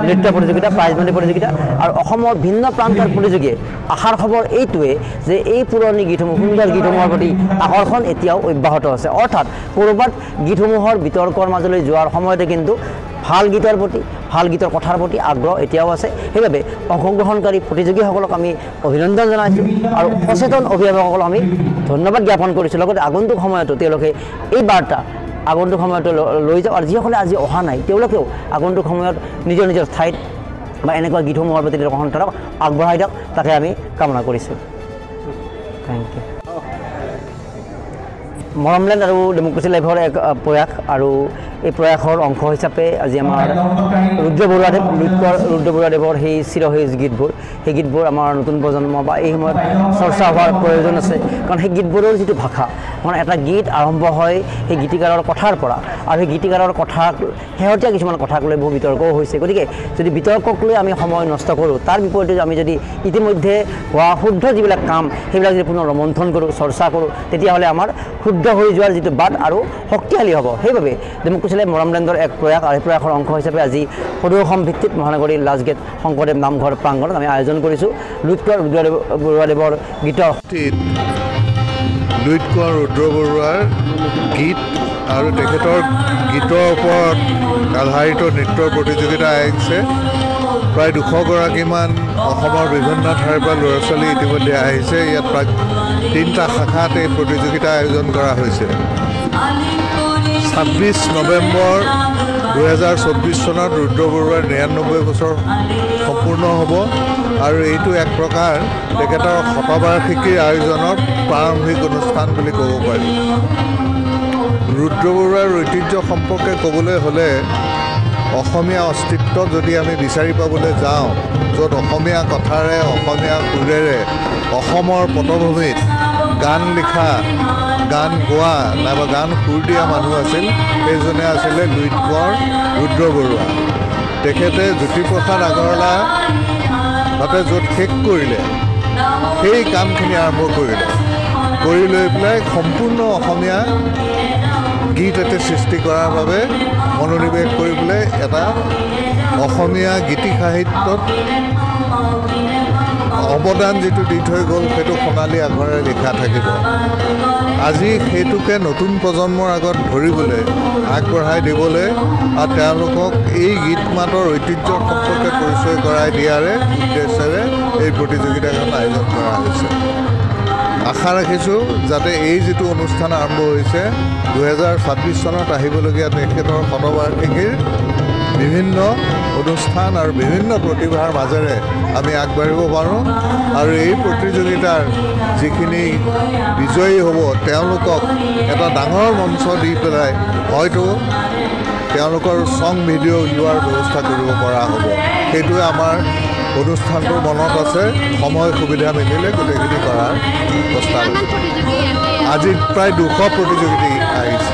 নৃত্য প্ৰতিযোগিতা প্ৰাইজমণি প্ৰতিযোগিতা আৰু অসমৰ ভিন্ন প্ৰান্তৰ প্ৰতিযোগীয়ে আশাৰ খবৰ এইটোৱে যে এই পুৰণি গীতসমূহ সুন্দৰ গীতসমূহৰ প্ৰতি আকৰ্ষণ এতিয়াও অব্যাহত আছে অৰ্থাৎ ক'ৰবাত গীতসমূহৰ বিতৰ্কৰ মাজলৈ যোৱাৰ সময়তে কিন্তু ভাল গীতৰ প্ৰতি ভাল গীতৰ কথাৰ প্ৰতি আগ্ৰহ এতিয়াও আছে সেইবাবে অংশগ্ৰহণকাৰী প্ৰতিযোগীসকলক আমি অভিনন্দন জনাইছোঁ আৰু সচেতন অভিভাৱকসকলক আমি ধন্যবাদ জ্ঞাপন কৰিছোঁ লগতে আগন্তুক সময়তো তেওঁলোকে এই বাৰ্তা আগন্তুক সময়তো লৈ যাওক আৰু যিসকলে আজি অহা নাই তেওঁলোকেও আগন্তুক সময়ত নিজৰ নিজৰ ঠাইত বা এনেকুৱা গীতসমূহৰ প্ৰতি তেওঁলোকৰ আগবঢ়াই দিয়ক তাকে আমি কামনা কৰিছোঁ থেংক ইউ মৰমলেণ্ড আৰু ডেম'ক্ৰেচি লাইভৰ এক প্ৰয়াস আৰু এই প্ৰয়াসৰ অংশ হিচাপে আজি আমাৰ ৰুদ্ৰ বৰুৱাদেৱ ৰুদ্ৰ বৰুৱাদেৱৰ সেই চিৰসেউজ গীতবোৰ সেই গীতবোৰ আমাৰ নতুন প্ৰজন্ম বা এই সময়ত চৰ্চা হোৱাৰ প্ৰয়োজন আছে কাৰণ সেই গীতবোৰৰ যিটো ভাষা কাৰণ এটা গীত আৰম্ভ হয় সেই গীতিকাৰৰ কথাৰ পৰা আৰু সেই গীতিকাৰৰ কথা শেহতীয়া কিছুমান কথাক লৈ বহু বিতৰ্কও হৈছে গতিকে যদি বিতৰ্কক লৈ আমি সময় নষ্ট কৰোঁ তাৰ বিপৰীতে আমি যদি ইতিমধ্যে হোৱা শুদ্ধ যিবিলাক কাম সেইবিলাক যদি পুনৰ ৰমন্থন কৰোঁ চৰ্চা কৰোঁ তেতিয়াহ'লে আমাৰ শুদ্ধ হৈ যোৱাৰ যিটো বাট আৰু শক্তিশালী হ'ব সেইবাবে ডেম'ক্ৰেচি লাইভ মৰমলেণ্ডৰ এক প্ৰয়াস আৰু এই প্ৰয়াসৰ অংশ হিচাপে আজি সদৌ অসম ভিত্তিত মহানগৰীৰ লাষ্টগেট শংকৰদেৱ নামঘৰ প্ৰাংগণত আমি আয়োজন কৰিছোঁ লুইত কোঁৱৰ ৰুদ্ৰ বৰুৱাদেৱৰ গীতৰ লুইত কোঁৱৰ ৰুদ্ৰ বৰুৱাৰ গীত আৰু তেখেতৰ গীতৰ ওপৰত আধাৰিত নৃত্যৰ প্ৰতিযোগিতা আহিছে প্ৰায় 200গৰাকীমান অসমৰ বিভিন্ন ঠাইৰ পৰা ল'ৰা ছোৱালী ইতিমধ্যে আহিছে ইয়াত প্ৰায় 3টা শাখাত এই প্ৰতিযোগিতা আয়োজন কৰা হৈছে 26 নৱেম্বৰ 2024 চনত ৰুদ্ৰ বৰুৱাৰ 99 বছৰ সম্পূৰ্ণ হ'ব আৰু এইটো এক প্ৰকাৰ তেখেতৰ শতবাৰ্ষিকীৰ আয়োজনৰ প্ৰাৰম্ভিক অনুষ্ঠান বুলি ক'ব পাৰি ৰুদ্ৰ বৰুৱাৰ ঐতিহ্য সম্পৰ্কে ক'বলৈ হ'লে অসমীয়া অস্তিত্ব যদি আমি বিচাৰি পাবলৈ যাওঁ য'ত অসমীয়া কথাৰে অসমীয়া সুৰেৰে অসমৰ পটভূমিত গান লিখা গান গোৱা নাইবা গান সুৰ দিয়া মানুহ আছিল সেইজনে আছিলে লুইত কোঁৱৰ ৰুদ্ৰ বৰুৱা তেখেতে জ্যোতিপ্ৰসাদ আগৰৱালা তাতে য'ত শেষ কৰিলে সেই কামখিনি আৰম্ভ কৰি লৈ পেলাই সম্পূৰ্ণ অসমীয়া গীত এটি সৃষ্টি কৰাৰ বাবে মনোনিৱেশ কৰিবলৈ এটা অসমীয়া গীতি সাহিত্যত অৱদান যিটো দি থৈ গ'ল সেইটো সোণালী আখৰেৰে লিখা থাকিব আজি সেইটোকে নতুন প্ৰজন্মৰ আগত ধৰিবলৈ আগবঢ়াই দিবলৈ আৰু তেওঁলোকক এই গীত মাতৰ ঐতিহ্যৰ সম্পৰ্কে পৰিচয় কৰাই দিয়াৰে উদ্দেশ্যেৰে এই প্ৰতিযোগিতাখন আয়োজন কৰা হৈছে আশা ৰাখিছোঁ যাতে এই যিটো অনুষ্ঠান আৰম্ভ হৈছে 2026 চনত আহিবলগীয়া তেখেতৰ শতবাৰ্ষিকীৰ বিভিন্ন অনুষ্ঠান আৰু বিভিন্ন প্ৰতিভাৰ মাজেৰে আমি আগবাঢ়িব পাৰোঁ আৰু এই প্ৰতিযোগিতাৰ যিখিনি বিজয়ী হ'ব তেওঁলোকক এটা ডাঙৰ মঞ্চ দি পেলাই হয়তো তেওঁলোকৰ ছং ভিডিঅ' উলিওৱাৰ ব্যৱস্থা কৰিব পৰা হ'ব সেইটোৱে আমাৰ অনুষ্ঠানটোৰ মনত আছে সময় সুবিধা মিলিলে গোটেইখিনি কৰাৰ প্ৰস্তাৱ আজি প্ৰায় 200 প্ৰতিযোগী আহিছে